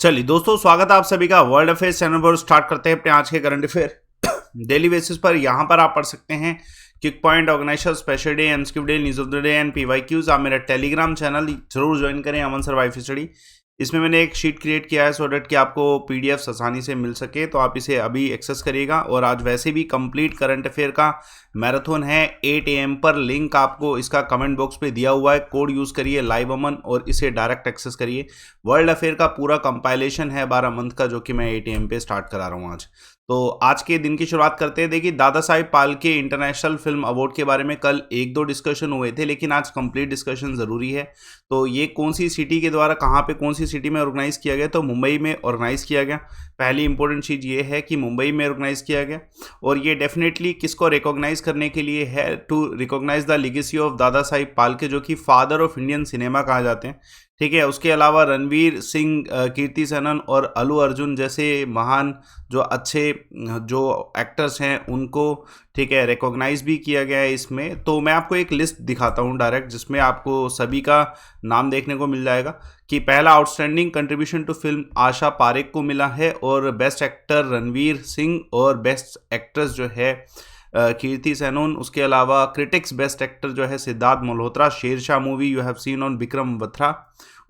चलिए दोस्तों, स्वागत है आप सभी का वर्ल्ड अफेयर्स चैनल पर। स्टार्ट करते हैं अपने आज के करंट अफेयर डेली बेसिस पर। यहाँ पर आप पढ़ सकते हैं quick point, organiser, special day, MCQ day, news of the day and PYQs. आप मेरा टेलीग्राम चैनल जरूर ज्वाइन करें, अमन सर्वाइव स्टडी। इसमें मैंने एक शीट क्रिएट किया है सो डैट कि आपको पीडीएफ आसानी से मिल सके, तो आप इसे अभी एक्सेस करिएगा। और आज वैसे भी कंप्लीट करंट अफेयर का मैराथन है 8 AM पर। लिंक आपको इसका कमेंट बॉक्स पे दिया हुआ है। कोड यूज करिए लाइव अमन और इसे डायरेक्ट एक्सेस करिए। वर्ल्ड अफेयर का पूरा कंपाइलेशन है 12 मंथ का, जो कि मैं 8 AM पे स्टार्ट करा रहा हूँ आज। तो आज के दिन की शुरुआत करते हैं। देखिए, दादा Saheb Phalke international film award के बारे में कल 1-2 डिस्कशन हुए थे, लेकिन आज कंप्लीट डिस्कशन जरूरी है। तो ये कौन सी सिटी के द्वारा, कहाँ पे, कौन सी सिटी में ऑर्गेनाइज किया गया? तो मुंबई में ऑर्गेनाइज किया गया। पहली इंपॉर्टेंट चीज ये है कि मुंबई में ऑर्गेनाइज किया गया। और ये डेफिनेटली किसको रिकॉग्नाइज करने के लिए है? To recognize the legacy of Dada Saheb Phalke, जो कि फादर ऑफ इंडियन सिनेमा कहा जाते हैं। ठीक है। उसके अलावा रणवीर सिंह, कीर्ति सेनन और अल्लू अर्जुन जैसे महान जो अच्छे जो एक्टर्स हैं उनको, ठीक है, रिकॉग्नाइज भी किया गया है इसमें। तो मैं आपको एक लिस्ट दिखाता हूँ डायरेक्ट, जिसमें आपको सभी का नाम देखने को मिल जाएगा कि पहला outstanding contribution to film Asha Parekh को मिला है, और बेस्ट एक्टर रणवीर सिंह, और बेस्ट एक्ट्रेस जो है कीर्ति सेनन। उसके अलावा क्रिटिक्स बेस्ट एक्टर जो है Siddharth Malhotra, Shershaah movie you have seen on Vikram Batra.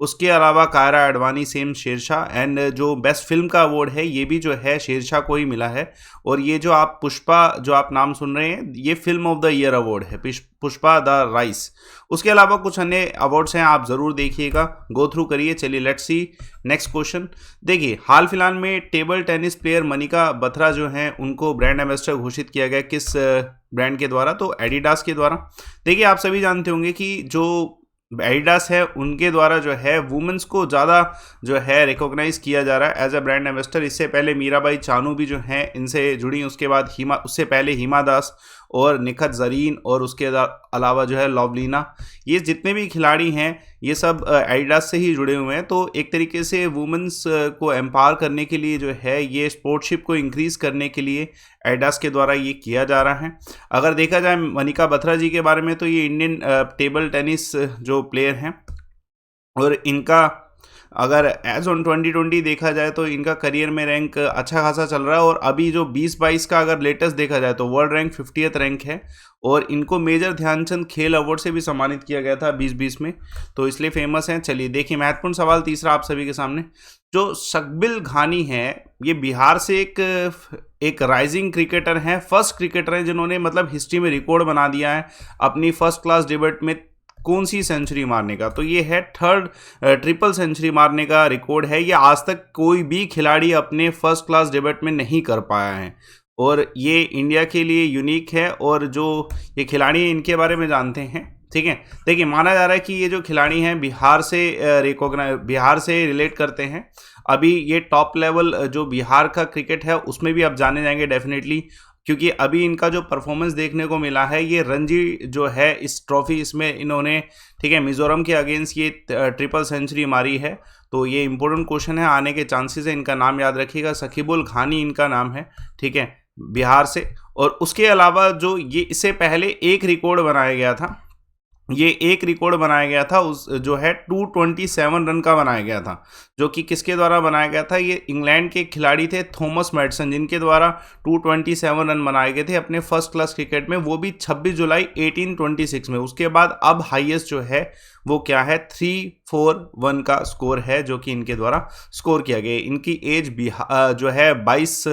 उसके अलावा कायरा अडवाणी सेम शेरशाह। एंड जो बेस्ट फिल्म का अवार्ड है ये भी जो है शेरशाह को ही मिला है। और ये जो आप पुष्पा, जो आप नाम सुन रहे हैं, ये film of the year award है, पुष्पा द राइस। उसके अलावा कुछ अन्य अवार्ड्स हैं, आप जरूर देखिएगा, गो थ्रू करिए। चलिए लेट्स सी नेक्स्ट क्वेश्चन। देखिए, हाल फिलहाल में table tennis player Manika Batra जो हैं उनको ब्रांड एम्बेसडर घोषित किया गया। किस ब्रांड के द्वारा? तो एडिडास के द्वारा। देखिए, आप सभी जानते होंगे कि जो एडिडास है उनके द्वारा जो है वुमेन्स को ज़्यादा जो है रिकॉग्नाइज किया जा रहा है एज अ ब्रांड एम्बेसडर। इससे पहले मीराबाई चानू भी जो हैं इनसे जुड़ी, उसके बाद उससे पहले हिमा दास और निखत जरीन, और उसके अलावा जो है लवलीना। ये जितने भी खिलाड़ी हैं ये सब एडिडास से ही जुड़े हुए हैं। तो एक तरीके से वुमेन्स को एम्पावर करने के लिए जो है, ये स्पोर्ट्सशिप को इंक्रीज करने के लिए एडिडास के द्वारा ये किया जा रहा है। अगर देखा जाए मनिका बत्रा जी के बारे में, तो ये इंडियन टेबल टेनिस जो प्लेयर हैं, और इनका अगर एज ऑन 2020 देखा जाए तो इनका करियर में रैंक अच्छा खासा चल रहा है। और अभी जो 2022 का अगर लेटेस्ट देखा जाए तो वर्ल्ड रैंक 50th रैंक है। और इनको मेजर ध्यानचंद खेल अवार्ड से भी सम्मानित किया गया था 2020 में, तो इसलिए फेमस हैं। चलिए देखिए, महत्वपूर्ण सवाल तीसरा आप सभी के सामने। जो शकील घानी है, ये बिहार से एक राइजिंग क्रिकेटर हैं, फर्स्ट क्रिकेटर हैं जिन्होंने मतलब हिस्ट्री में रिकॉर्ड बना दिया है अपनी फर्स्ट क्लास डिबेट में कौन सी सेंचुरी मारने का। तो ये है थर्ड ट्रिपल सेंचुरी मारने का रिकॉर्ड है। ये आज तक कोई भी खिलाड़ी अपने फर्स्ट क्लास डिबेट में नहीं कर पाया है, और ये इंडिया के लिए यूनिक है। और जो ये खिलाड़ी हैं इनके बारे में जानते हैं, ठीक है। देखिए, माना जा रहा है कि ये जो खिलाड़ी हैं बिहार से रिलेट करते हैं। अभी ये टॉप लेवल जो बिहार का क्रिकेट है उसमें भी आप जाने जाएंगे डेफिनेटली, क्योंकि अभी इनका जो परफॉर्मेंस देखने को मिला है, ये रणजी जो है इस ट्रॉफी, इसमें इन्होंने, ठीक है, मिजोरम के अगेंस्ट ये ट्रिपल सेंचुरी मारी है। तो ये इंपॉर्टेंट क्वेश्चन है, आने के चांसेस है। इनका नाम याद रखिएगा, शकील घानी इनका नाम है, ठीक है, बिहार से। और उसके अलावा जो ये इससे पहले एक रिकॉर्ड बनाया गया था, ये एक रिकॉर्ड बनाया गया था, उस जो है 227 रन का बनाया गया था, जो कि किसके द्वारा बनाया गया था? ये इंग्लैंड के खिलाड़ी थे थॉमस मैडसन, जिनके द्वारा 227 रन बनाए गए थे अपने फर्स्ट क्लास क्रिकेट में, वो भी 26 जुलाई 1826 में। उसके बाद अब हाईएस्ट जो है वो क्या है? 341 का स्कोर है, जो कि इनके द्वारा स्कोर किया गया। इनकी एज जो है 22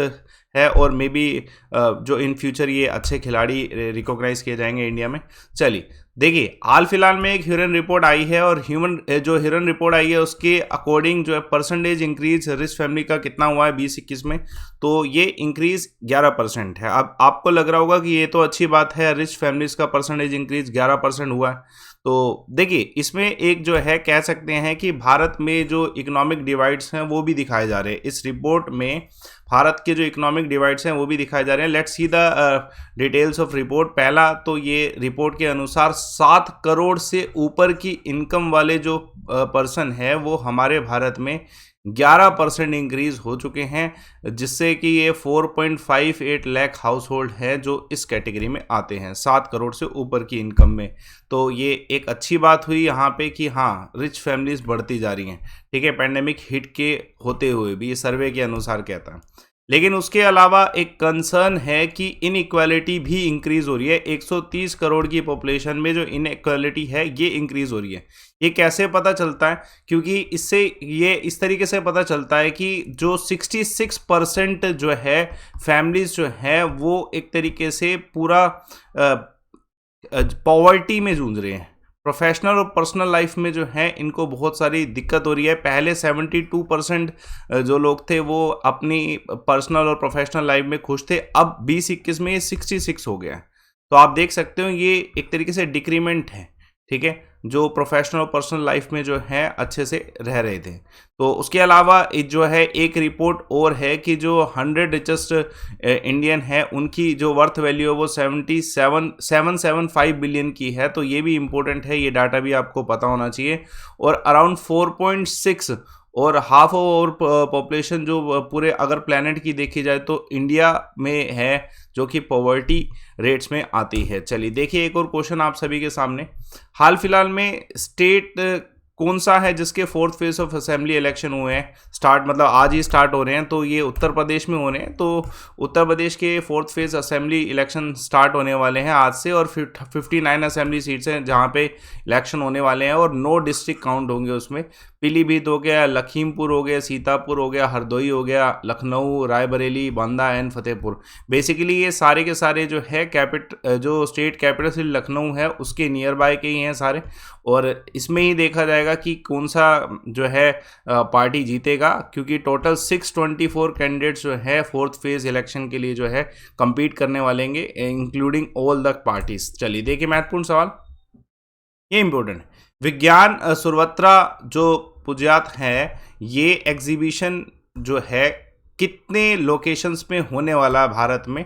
है, और मे बी जो इन फ्यूचर ये अच्छे खिलाड़ी रिकॉग्नाइज किए जाएंगे इंडिया में। चलिए देखिए, हाल फिलहाल में एक ह्यूरन रिपोर्ट आई है, और जो ह्यूरन रिपोर्ट आई है उसके अकॉर्डिंग जो है परसेंटेज इंक्रीज रिच फैमिली का कितना हुआ है 2021 में? तो ये इंक्रीज 11% है। अब आपको लग रहा होगा कि ये तो अच्छी बात है, रिच फैमिलीज का परसेंटेज इंक्रीज 11% हुआ है। तो देखिए, इसमें एक जो है कह सकते हैं कि भारत में जो इकोनॉमिक डिवाइड्स हैं वो भी दिखाए जा रहे हैं। इस रिपोर्ट में भारत के जो इकोनॉमिक डिवाइड्स हैं वो भी दिखाए जा रहे हैं। Let's see the details of report. पहला तो ये रिपोर्ट के अनुसार 7 करोड़ से ऊपर की इनकम वाले जो पर्सन है वो हमारे भारत में 11% इंक्रीज हो चुके हैं, जिससे कि ये 4.58 लाख हाउस होल्ड है जो इस कैटेगरी में आते हैं 7 करोड़ से ऊपर की इनकम में। तो ये एक अच्छी बात हुई यहाँ पे कि हाँ, रिच फैमिलीज बढ़ती जा रही हैं, ठीक है, पेंडेमिक हिट के होते हुए भी, ये सर्वे के अनुसार कहता है। लेकिन उसके अलावा एक कंसर्न है कि इनइक्वालिटी भी इंक्रीज हो रही है। 130 करोड़ की पॉपुलेशन में जो इनइक्वालिटी है ये इंक्रीज हो रही है। ये कैसे पता चलता है? क्योंकि इससे ये इस तरीके से पता चलता है कि जो 66% जो है फैमिलीज जो है वो एक तरीके से पूरा पॉवर्टी में जूझ रहे हैं। प्रोफेशनल और पर्सनल लाइफ में जो है इनको बहुत सारी दिक्कत हो रही है। पहले 72% जो लोग थे वो अपनी पर्सनल और प्रोफेशनल लाइफ में खुश थे, अब 2021 में ये 66 हो गया है। तो आप देख सकते हो ये एक तरीके से डिक्रीमेंट है, ठीक है, जो प्रोफेशनल और पर्सनल लाइफ में जो है अच्छे से रह रहे थे। तो उसके अलावा जो है एक रिपोर्ट और है कि जो 100 रिचेस्ट इंडियन है उनकी जो वर्थ वैल्यू है वो 775 बिलियन की है। तो ये भी इम्पोर्टेंट है, ये डाटा भी आपको पता होना चाहिए। और अराउंड 4.6 और हाफ ऑफ पॉपुलेशन जो पूरे अगर प्लैनेट की देखी जाए तो इंडिया में है, जो कि पॉवर्टी रेट्स में आती है। चलिए देखिए एक और क्वेश्चन आप सभी के सामने। हाल फिलहाल में स्टेट कौन सा है जिसके 4th phase of assembly election हुए हैं? स्टार्ट मतलब आज ही स्टार्ट हो रहे हैं, तो ये उत्तर प्रदेश में हो रहे हैं। तो उत्तर प्रदेश के 4th phase assembly election start होने वाले हैं आज से, और 59 असेंबली सीट्स हैं जहां पे इलेक्शन होने वाले हैं, और 9 डिस्ट्रिक्ट काउंट होंगे उसमें। पीलीभीत हो गया, लखीमपुर हो गया, सीतापुर हो गया, हरदोई हो गया, लखनऊ, रायबरेली, बांदा एंड फतेहपुर। बेसिकली ये सारे के सारे जो है जो स्टेट कैपिटल सिटी लखनऊ है उसके नियर बाय के ही हैं सारे, और इसमें ही देखा जाएगा कि कौन सा जो है पार्टी जीतेगा, क्योंकि टोटल 624 कैंडिडेट्स जो है 4th फेज इलेक्शन के लिए जो है compete करने वाले हैं, इंक्लूडिंग ऑल द पार्टीज। चलिए देखिए महत्वपूर्ण सवाल, ये इंपॉर्टेंट है। विज्ञान सर्वत्र जो पुजात है, ये एग्जीबिशन जो है कितने लोकेशंस में होने वाला है भारत में?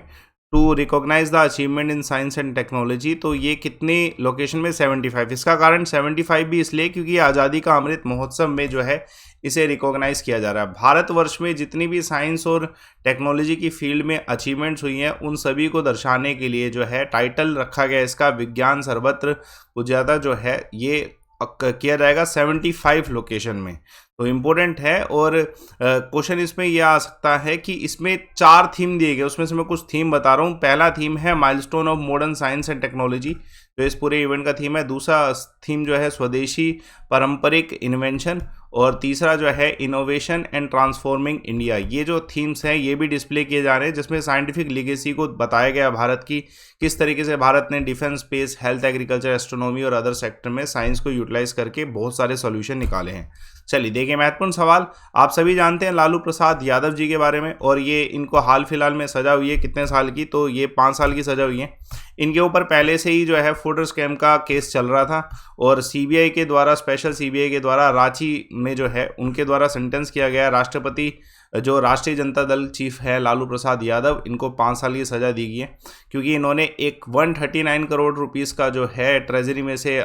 To recognize the achievement in science and technology. तो ये कितने लोकेशन में? 75। इसका कारण 75 भी इसलिए क्योंकि आज़ादी का अमृत महोत्सव में जो है इसे रिकॉग्नाइज किया जा रहा है। भारतवर्ष में जितनी भी साइंस और टेक्नोलॉजी की फील्ड में अचीवमेंट्स हुई हैं उन सभी को दर्शाने के लिए जो है टाइटल रखा गया इसका विज्ञान सर्वत्र पूज्यता जो है ये किया जाएगा 75 लोकेशन में। तो इम्पोर्टेंट है। और क्वेश्चन इसमें यह आ सकता है कि इसमें 4 थीम दिए गए, उसमें से मैं कुछ थीम बता रहा हूँ। पहला थीम है milestone of modern science and technology, जो इस पूरे इवेंट का थीम है। दूसरा थीम जो है स्वदेशी पारंपरिक इन्वेंशन, और तीसरा जो है इनोवेशन एंड ट्रांसफॉर्मिंग इंडिया। ये जो थीम्स हैं ये भी डिस्प्ले किए जा रहे हैं, जिसमें साइंटिफिक लीगेसी को बताया गया भारत की, किस तरीके से भारत ने defence, space, health, agriculture, astronomy और अदर सेक्टर में साइंस को यूटिलाइज करके बहुत सारे सॉल्यूशन निकाले हैं। चलिए देखिए महत्वपूर्ण सवाल, आप सभी जानते हैं लालू प्रसाद यादव जी के बारे में, और ये इनको हाल फिलहाल में सजा हुई है कितने साल की? तो ये 5 साल की सजा हुई है। इनके ऊपर पहले से ही जो है फूडर स्कैम का केस चल रहा था, और सीबीआई के द्वारा, स्पेशल सीबीआई के द्वारा रांची में जो है उनके द्वारा सेंटेंस किया गया। राष्ट्रपति जो राष्ट्रीय जनता दल चीफ है लालू प्रसाद यादव, इनको 5 साल की सज़ा दी गई है, क्योंकि इन्होंने एक 139 करोड़ रुपीस का जो है ट्रेजरी में से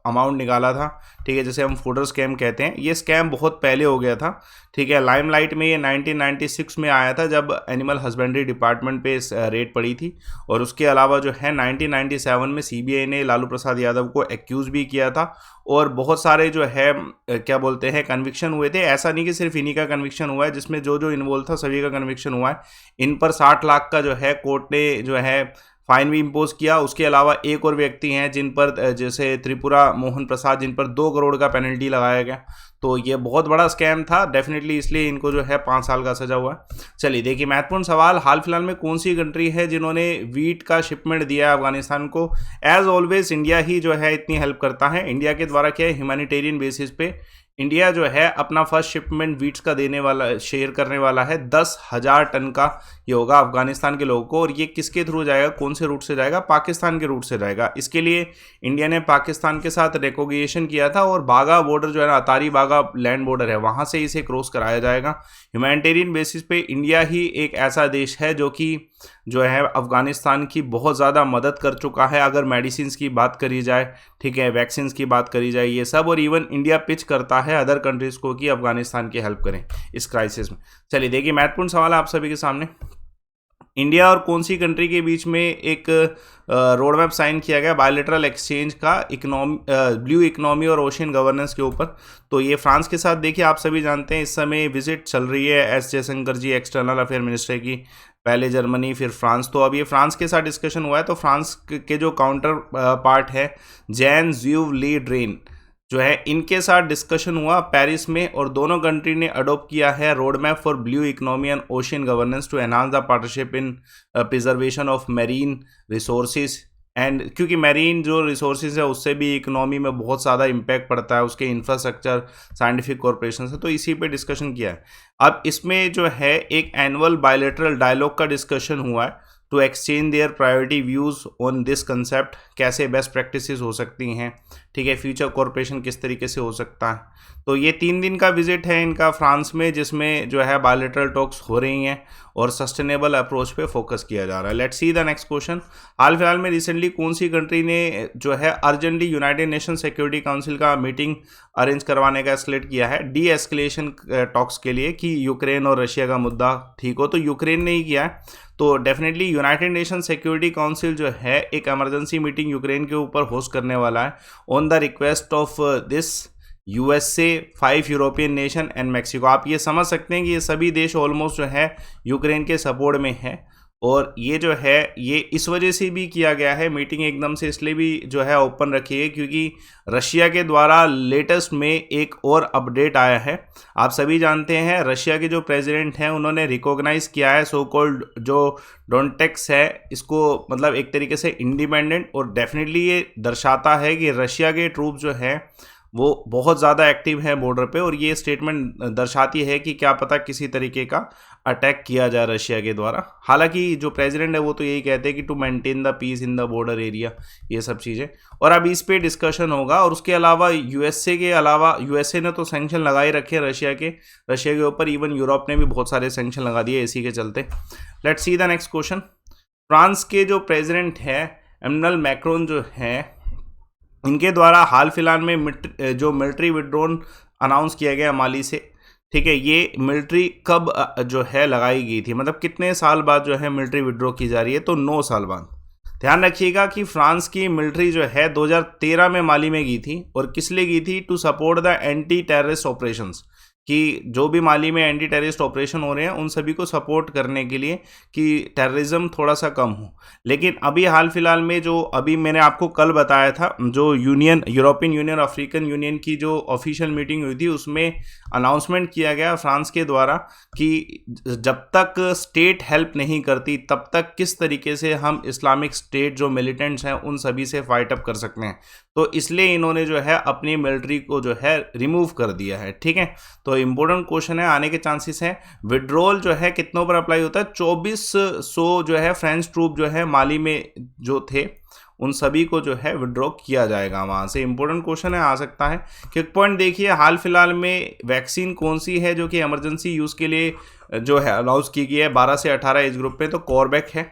अमाउंट निकाला था, ठीक है, जैसे हम फूडर स्कैम कहते हैं। ये स्कैम बहुत पहले हो गया था, ठीक है। लाइमलाइट में ये 1996 में आया था जब एनिमल हस्बेंड्री डिपार्टमेंट पे रेड पड़ी थी, और उसके अलावा जो है 1997 में सीबीआई ने लालू प्रसाद यादव को एक्यूज़ भी किया था, और बहुत सारे जो है क्या बोलते हैं कन्विक्शन हुए थे। ऐसा नहीं कि सिर्फ इन्हीं का कन्विक्शन हुआ है, जिसमें जो जो इन्वॉल्व था सभी का कन्विक्शन हुआ है। इन पर 60 लाख का जो है कोर्ट ने जो है फाइन भी इम्पोज किया। उसके अलावा एक और व्यक्ति हैं जिन पर, जैसे त्रिपुरा मोहन प्रसाद, जिन पर 2 करोड़ का पेनल्टी लगाया गया। तो ये बहुत बड़ा स्कैम था डेफिनेटली, इसलिए इनको जो है 5 साल का सजा हुआ है। चलिए देखिए महत्वपूर्ण सवाल, हाल फिलहाल में कौन सी कंट्री है जिन्होंने वीट का शिपमेंट दिया है अफगानिस्तान को? एज ऑलवेज इंडिया ही जो है इतनी हेल्प करता है। इंडिया के द्वारा क्या है, ह्यूमैनिटेरियन बेसिस पे इंडिया जो है अपना फर्स्ट शिपमेंट वीट्स का देने वाला, शेयर करने वाला है। 10,000 टन का ये होगा अफगानिस्तान के लोगों को, और ये किसके थ्रू जाएगा, कौन से रूट से जाएगा? पाकिस्तान के रूट से जाएगा। इसके लिए इंडिया ने पाकिस्तान के साथ नेगोशिएशन किया था, और बागा बॉर्डर जो है ना, अतारी बागा लैंड बॉर्डर है, वहाँ से इसे क्रॉस कराया जाएगा। ह्यूमैनिटेरियन बेसिस पे इंडिया ही एक ऐसा देश है जो कि जो है अफगानिस्तान की बहुत ज़्यादा मदद कर चुका है, अगर मेडिसिन की बात करी जाए, ठीक है, वैक्सीन की बात करी जाए, ये सब। और इवन इंडिया पिच करता है अदर कंट्रीज़ को कि अफगानिस्तान की हेल्प करें इस क्राइसिस में। चलिए देखिए, महत्वपूर्ण सवाल है आप सभी के सामने। इंडिया और कौन सी कंट्री के बीच में एक रोड मैप साइन किया गया बायलैटरल एक्सचेंज का ब्लू इकोनॉमी और ओशियन गवर्नेंस के ऊपर? तो ये फ्रांस के साथ, देखिए आप सभी जानते हैं इस समय विजिट चल रही है एस जयशंकर जी एक्सटर्नल अफेयर मिनिस्टर की, पहले जर्मनी फिर फ्रांस। तो अब ये फ्रांस के साथ डिस्कशन हुआ है। तो फ्रांस के जो काउंटर पार्ट है जैन ज़्यूव ली ड्रेन जो है, इनके साथ डिस्कशन हुआ पेरिस में, और दोनों कंट्री ने अडोप्ट किया है road map for blue economy and ocean governance to enhance the partnership in preservation of marine resources and, क्योंकि मैरीन जो रिसोर्सेज है उससे भी इकोनॉमी में बहुत ज़्यादा इम्पैक्ट पड़ता है, उसके इंफ्रास्ट्रक्चर साइंटिफिक कॉर्पोरेशन से, तो इसी पे डिस्कशन किया है। अब इसमें जो है एक एनुअल बायलैटरल डायलॉग का डिस्कशन हुआ है to exchange their priority views on this concept, कैसे बेस्ट प्रैक्टिसेस हो सकती हैं, ठीक है, फ्यूचर कॉर्पोरेशन किस तरीके से हो सकता है। तो ये 3 दिन का विजिट है इनका फ्रांस में, जिसमें जो है बायलैटरल टॉक्स हो रही हैं और सस्टेनेबल अप्रोच पे फोकस किया जा रहा है। Let's see the next question. हाल फिलहाल में रिसेंटली कौन सी कंट्री ने जो है urgently United Nation Security Council का मीटिंग अरेंज करवाने का एस्केलेट किया है डी एस्केलेशन टॉक्स के लिए, कि यूक्रेन और रशिया का मुद्दा ठीक हो? तो यूक्रेन ने ही किया है। तो definitely United Nation Security council जो है एक इमरजेंसी मीटिंग यूक्रेन के ऊपर होस्ट करने वाला है on the request of this USA, 5 European nation and Mexico. आप ये समझ सकते हैं कि ये सभी देश ऑलमोस्ट जो है यूक्रेन के सपोर्ट में है, और ये जो है ये इस वजह से भी किया गया है, मीटिंग एकदम से इसलिए भी जो है ओपन रखी है क्योंकि रशिया के द्वारा लेटेस्ट में एक और अपडेट आया है। आप सभी जानते हैं रशिया के जो प्रेसिडेंट हैं उन्होंने रिकॉग्नाइज किया है सो कॉल्ड जो डोनेट्स है इसको, मतलब एक तरीके से इंडिपेंडेंट, और डेफिनेटली ये दर्शाता है कि रशिया के ट्रूप जो है वो बहुत ज़्यादा एक्टिव है बॉर्डर पे, और ये स्टेटमेंट दर्शाती है कि क्या पता किसी तरीके का अटैक किया जाए रशिया के द्वारा। हालांकि जो प्रेसिडेंट है वो तो यही कहते हैं कि to maintain the peace in the border area, ये सब चीज़ें। और अब इस पे डिस्कशन होगा। और उसके अलावा यूएसए के अलावा, यूएसए ने तो सैंक्शन लगा ही रखे रशिया के ऊपर, इवन यूरोप ने भी बहुत सारे सैंक्शन लगा दिए इसी के चलते। Let's see the next question. France के जो प्रेसिडेंट है एमैनुअल मैक्रोन जो है, इनके द्वारा हाल फिलहाल में जो मिलिट्री विड्रॉन अनाउंस किया गया माली से, ठीक है, ये मिलिट्री कब जो है लगाई गई थी, मतलब कितने साल बाद जो है मिलिट्री विड्रॉ की जा रही है? तो 9 साल बाद। ध्यान रखिएगा कि फ्रांस की मिलिट्री जो है 2013 में माली में गई थी, और किस लिए गई थी? To support the anti terrorist operations, कि जो भी माली में एंटी टेररिस्ट ऑपरेशन हो रहे हैं उन सभी को सपोर्ट करने के लिए कि टेररिज्म थोड़ा सा कम हो। लेकिन अभी हाल फिलहाल में जो अभी मैंने आपको कल बताया था, जो यूरोपियन यूनियन और अफ्रीकन यूनियन की जो ऑफिशियल मीटिंग हुई थी उसमें अनाउंसमेंट किया गया फ्रांस के द्वारा कि जब तक स्टेट हेल्प नहीं करती तब तक किस तरीके से हम इस्लामिक स्टेट जो मिलिटेंट्स हैं उन सभी से फाइट अप कर सकते हैं। तो इसलिए इन्होंने जो है अपनी मिलिट्री को जो है रिमूव कर दिया है, ठीक है। तो इंपॉर्टेंट क्वेश्चन है, आने के चांसेस हैं। विड्रॉल जो है कितनों पर अप्लाई होता है? 2400 जो है फ्रेंच ट्रूप जो है माली में जो थे उन सभी को जो है विड्रॉ किया जाएगा वहाँ से। इंपॉर्टेंट क्वेश्चन है, आ सकता है। क्विक पॉइंट देखिए, हाल फिलहाल में वैक्सीन कौन सी है जो कि इमरजेंसी यूज़ के लिए जो है अनाउंस की गई है 12 से 18 एज ग्रुप पे? तो कॉर्बेक है,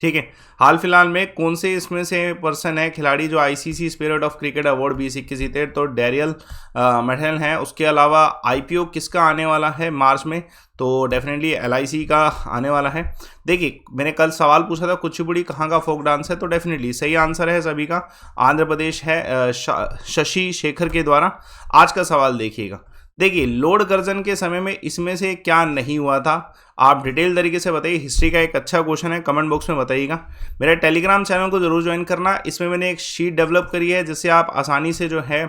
ठीक है। हाल फिलहाल में कौन से इसमें से पर्सन है खिलाड़ी जो ICC spirit of cricket award 2021 जीते? तो डेरियल मेडल हैं। उसके अलावा आईपीओ किसका आने वाला है मार्च में? तो डेफिनेटली एलआईसी का आने वाला है। देखिए, मैंने कल सवाल पूछा था कुचिपुड़ी कहाँ का फोक डांस है, तो डेफिनेटली सही आंसर है सभी का आंध्र प्रदेश है, शशि शेखर के द्वारा। आज का सवाल देखिएगा, देखिए लोड गर्जन के समय में इसमें से क्या नहीं हुआ था? आप डिटेल तरीके से बताइए। हिस्ट्री का एक अच्छा क्वेश्चन है, कमेंट बॉक्स में बताइएगा। मेरे टेलीग्राम चैनल को जरूर ज्वाइन करना, इसमें मैंने एक शीट डेवलप करी है जिससे आप आसानी से जो है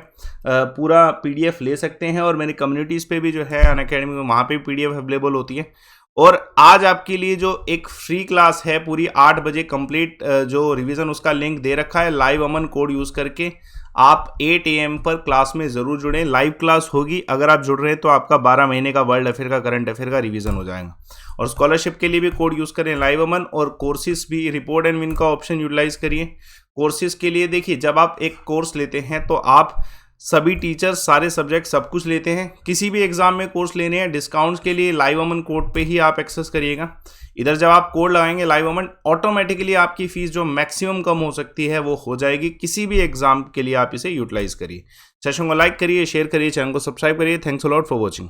पूरा पीडीएफ ले सकते हैं, और मेरी कम्युनिटीज़ पे भी जो है अनअकैडमी में वहाँ पे पीडीएफ अवेलेबल होती है। और आज आपके लिए जो एक फ्री क्लास है पूरी 8 बजे कंप्लीट जो रिवीजन, उसका लिंक दे रखा है। लाइव अमन कोड यूज़ करके आप 8 AM पर क्लास में ज़रूर जुड़ें। लाइव क्लास होगी, अगर आप जुड़ रहे हैं तो आपका 12 महीने का वर्ल्ड अफेयर का करंट अफेयर का रिवीजन हो जाएगा। और स्कॉलरशिप के लिए भी कोड यूज़ करें लाइव अमन, और कोर्सेज भी रिपोर्ट एंड विन का ऑप्शन यूटिलाइज करिए। कोर्सेज के लिए देखिए, जब आप एक कोर्स लेते हैं तो आप सभी टीचर्स सारे सब्जेक्ट सब कुछ लेते हैं। किसी भी एग्जाम में कोर्स लेने हैं डिस्काउंट्स के लिए लाइव अमन कोड पे ही आप एक्सेस करिएगा। इधर जब आप कोड लगाएंगे लाइव अमन, ऑटोमेटिकली आपकी फीस जो मैक्सिमम कम हो सकती है वो हो जाएगी। किसी भी एग्जाम के लिए आप इसे यूटिलाइज करिए। सेशन को लाइक करिए, शेयर करिए, चैनल को सब्सक्राइब करिए। Thanks a lot for watching.